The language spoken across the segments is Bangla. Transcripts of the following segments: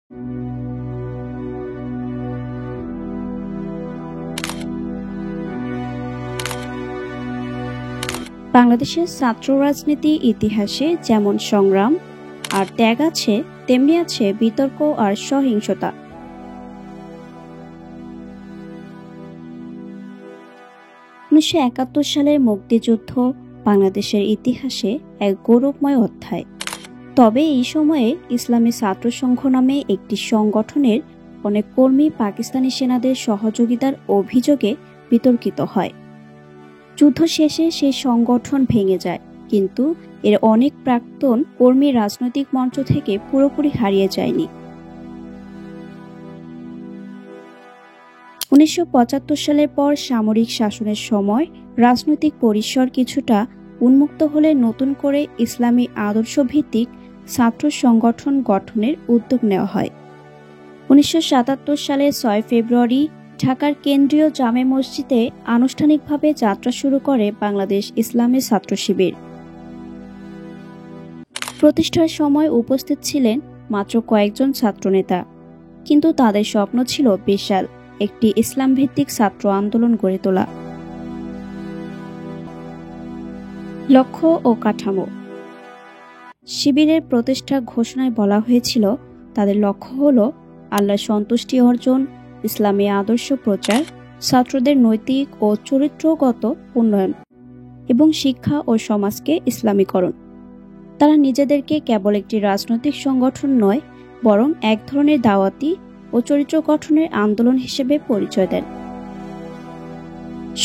বাংলাদেশের ছাত্র রাজনীতি ইতিহাসে যেমন সংগ্রাম আর ত্যাগ আছে, তেমনি আছে বিতর্ক আর সহিংসতা। 1971 সালের মুক্তিযুদ্ধ বাংলাদেশের ইতিহাসে এক গৌরবময় অধ্যায়। তবে এই সময়ে ইসলামী ছাত্র সংঘ নামে একটি সংগঠনের অনেক কর্মী পাকিস্তানি সেনাদের সহযোগিতার অভিযোগে বিতর্কিত হয়। যুদ্ধ শেষে সেই সংগঠন ভেঙে যায়, কিন্তু এর অনেক প্রাক্তন কর্মী রাজনৈতিক মঞ্চ থেকে পুরোপুরি হারিয়ে যায়নি। 1975 সালের পর সামরিক শাসনের সময় রাজনৈতিক পরিসর কিছুটা উন্মুক্ত হলে নতুন করে ইসলামী আদর্শভিত্তিক ছাত্র সংগঠন গঠনের উদ্যোগ নেওয়া হয়। 1977 সালের 6 ফেব্রুয়ারি ঢাকার কেন্দ্রীয় জামে মসজিদে আনুষ্ঠানিকভাবে যাত্রা শুরু করে বাংলাদেশ ইসলামী ছাত্র শিবির। প্রতিষ্ঠার সময় উপস্থিত ছিলেন মাত্র কয়েকজন ছাত্রনেতা, কিন্তু তাদের স্বপ্ন ছিল বিশাল একটি ইসলাম ভিত্তিক ছাত্র আন্দোলন গড়ে তোলা। লক্ষ্য ও কাঠামো। শিবিরের প্রতিষ্ঠা ঘোষণায় বলা হয়েছিল, তাদের লক্ষ্য হল আল্লাহর সন্তুষ্টি অর্জন, ইসলামী আদর্শ প্রচার, ছাত্রদের নৈতিক ও চরিত্রগত উন্নয়ন এবং শিক্ষা ও সমাজকে ইসলামীকরণ। তারা নিজেদেরকে কেবল একটি রাজনৈতিক সংগঠন নয়, বরং এক ধরনের দাওয়াতি ও চরিত্র গঠনের আন্দোলন হিসেবে পরিচয় দেন।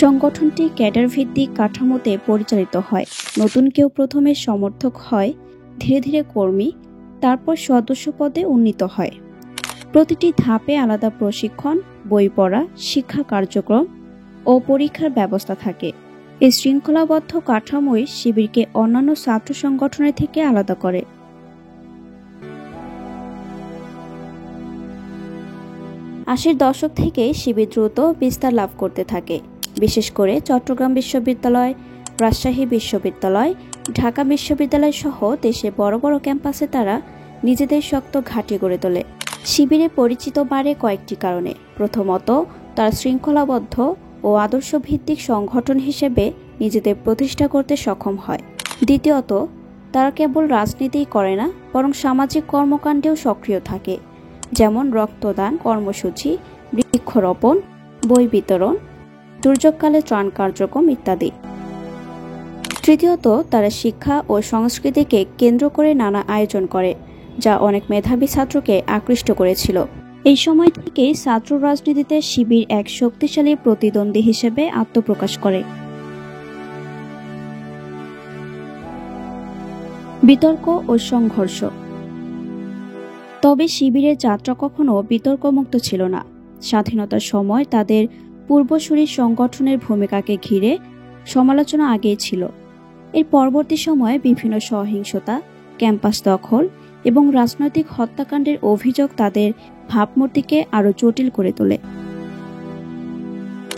সংগঠনটি ক্যাডার ভিত্তিক কাঠামোতে পরিচালিত হয়। নতুন কেউ প্রথমে সমর্থক হয়, ধীরে ধীরে কর্মী, তারপর সদস্য পদে উন্নীত হয়। প্রতিটি ধাপে আলাদা প্রশিক্ষণ, বই পড়া, শিক্ষা কার্যক্রম ও পরীক্ষার ব্যবস্থা থাকে। এই শৃঙ্খলাবদ্ধ কাঠামোই শিবিরকে অন্যান্য ছাত্র সংগঠনের থেকে আলাদা করে। আশির দশক থেকে শিবির দ্রুত বিস্তার লাভ করতে থাকে, বিশেষ করে চট্টগ্রাম বিশ্ববিদ্যালয়, রাজশাহী বিশ্ববিদ্যালয়, ঢাকা বিশ্ববিদ্যালয় সহ দেশে বড় বড় ক্যাম্পাসে তারা নিজেদের শক্ত ঘাঁটি গড়ে তোলে। শিবিরে পরিচিত বাড়ে কয়েকটি কারণে। প্রথমত, তারা শৃঙ্খলাবদ্ধ ও আদর্শভিত্তিক সংগঠন হিসেবে নিজেদের প্রতিষ্ঠা করতে সক্ষম হয়। দ্বিতীয়ত, তারা কেবল রাজনীতিই করে না, বরং সামাজিক কর্মকাণ্ডেও সক্রিয় থাকে, যেমন রক্তদান কর্মসূচি, বৃক্ষরোপণ, বই বিতরণ, দুর্যোগকালে ত্রাণ কার্যক্রম ইত্যাদি। তৃতীয়ত, তারা শিক্ষা ও সংস্কৃতিকে কেন্দ্র করে নানা আয়োজন করে, যা অনেক মেধাবী ছাত্রকে আকৃষ্ট করেছিল। এই সময় থেকেই ছাত্র রাজনীতিতে শিবির এক শক্তিশালী প্রতিদ্বন্দ্বী হিসেবে আত্মপ্রকাশ করে। বিতর্ক ও সংঘর্ষ। তবে শিবিরের যাত্রা কখনো বিতর্কমুক্ত ছিল না। স্বাধীনতার সময় তাদের পূর্বসূরি সংগঠনের ভূমিকাকে ঘিরে সমালোচনা আগেই ছিল। এর পরবর্তী সময়ে বিভিন্ন সহিংসতা, ক্যাম্পাস দখল এবং রাজনৈতিক হত্যাকাণ্ডের অভিযোগ তাদের ভাবমূর্তিকে আরও জটিল করে তোলে।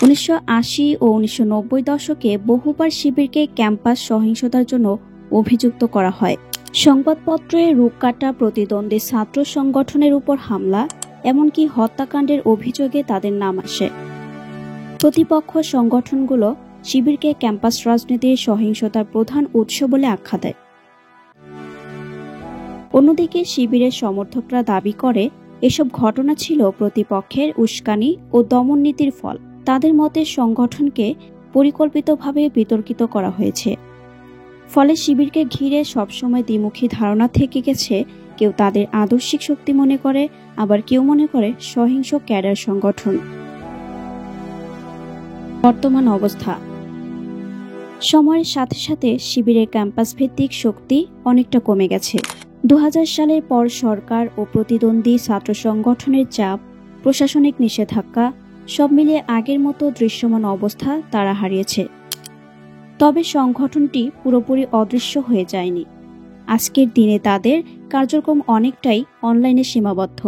1980 ও 1990 দশকে বহুবার শিবিরকে ক্যাম্পাস সহিংসতার জন্য অভিযুক্ত করা হয়। সংবাদপত্রে রূপকাটা প্রতিদ্বন্দ্বী ছাত্র সংগঠনের উপর হামলা, এমনকি হত্যাকাণ্ডের অভিযোগে তাদের নাম আসে। প্রতিপক্ষ সংগঠনগুলো শিবিরকে ক্যাম্পাস রাজনীতির সহিংসতার প্রধান উৎস বলে আখ্যা দেয়। অন্যদিকে শিবিরের সমর্থকরা দাবি করে এসব ঘটনা ছিল প্রতিপক্ষের উস্কানি ও দমন নীতির ফল। তাদের মতে সংগঠনকে পরিকল্পিতভাবে বিতর্কিত করা হয়েছে। ফলে শিবিরকে ঘিরে সবসময় দ্বিমুখী ধারণা থেকে গেছে। কেউ তাদের আদর্শিক শক্তি মনে করে, আবার কেউ মনে করে সহিংস ক্যাডার সংগঠন। বর্তমান অবস্থা। সময়ের সাথে সাথে শিবিরের ক্যাম্পাস ভিত্তিক শক্তি অনেকটা কমে গেছে। 2000 সালের পর সরকার ও প্রতিদ্বন্দ্বী ছাত্র সংগঠনের চাপ, প্রশাসনিক নিষেধাজ্ঞা সব মিলিয়ে আগের মতো দৃশ্যমান অবস্থা তারা হারিয়েছে। তবে সংগঠনটি পুরোপুরি অদৃশ্য হয়ে যায়নি। আজকের দিনে তাদের কার্যক্রম অনেকটাই অনলাইনে সীমাবদ্ধ।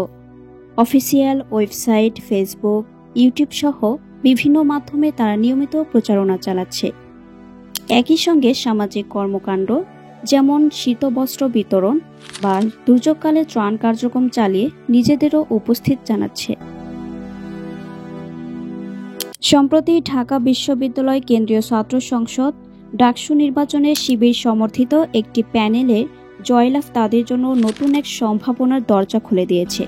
অফিসিয়াল ওয়েবসাইট, ফেসবুক, ইউটিউব সহ বিভিন্ন মাধ্যমে তারা নিয়মিত প্রচারণা চালাচ্ছে। একই সঙ্গে সামাজিক কর্মকাণ্ড ও যেমন শীতবস্ত্র বিতরণ বা দুর্যোগকালে ত্রাণ কার্যক্রম চালিয়ে নিজেদেরও উপস্থিত জানাচ্ছে। সম্প্রতি ঢাকা বিশ্ববিদ্যালয় কেন্দ্রীয় ছাত্র সংসদ ডাকসু নির্বাচনে শিবির সমর্থিত একটি প্যানেলের জয়লাভ তাদের জন্য নতুন এক সম্ভাবনার দরজা খুলে দিয়েছে।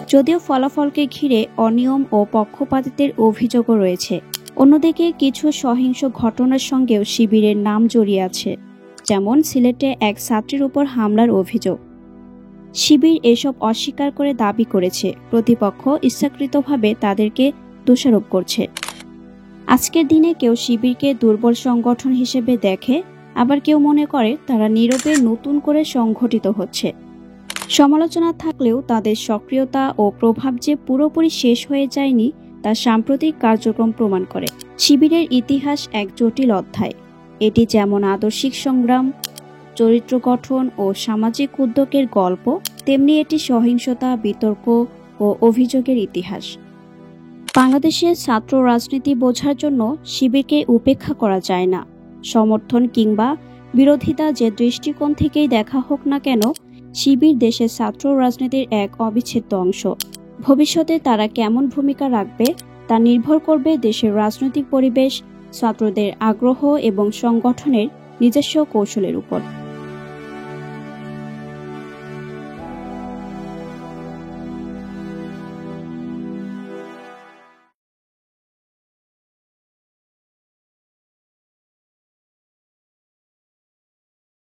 যদিও ফলাফলকে ঘিরে অনিয়ম ও পক্ষপাতিত্বের অভিযোগও রয়েছে, অন্যদিকে কিছু সহিংস ঘটনার সঙ্গেও শিবিরের নাম জড়িয়ে আছে, যেমন সিলেটে এক ছাত্রীর উপর হামলার অভিযোগ। শিবির এসব অস্বীকার করে দাবি করেছে প্রতিপক্ষ ইচ্ছাকৃতভাবে তাদেরকে দোষারোপ করছে। আজকের দিনে কেউ শিবিরকে দুর্বল সংগঠন হিসেবে দেখে, আবার কেউ মনে করে তারা নীরবে নতুন করে সংগঠিত হচ্ছে। সমালোচনা থাকলেও তাদের সক্রিয়তা ও প্রভাব যে পুরোপুরি শেষ হয়ে যায়নি তা সাম্প্রতিক কার্যক্রম প্রমাণ করে। শিবিরের ইতিহাস এক জটিল অধ্যায়। এটি যেমন আদর্শিক সংগ্রাম, চরিত্র গঠন ও সামাজিক উদ্যোগের গল্প, তেমনি এটি সহিংসতা, বিতর্ক ও অভিযোগের ইতিহাস। বাংলাদেশের ছাত্র রাজনীতি বোঝার জন্য শিবিরকে উপেক্ষা করা যায় না। সমর্থন কিংবা বিরোধিতা যে দৃষ্টিকোণ থেকেই দেখা হোক না কেন, শিবির দেশের ছাত্র রাজনীতির এক অবিচ্ছেদ্য অংশ। ভবিষ্যতে তারা কেমন ভূমিকা রাখবে তা নির্ভর করবে দেশের রাজনৈতিক পরিবেশ, ছাত্রদের আগ্রহ এবং সংগঠনের নিজস্ব কৌশলের উপর।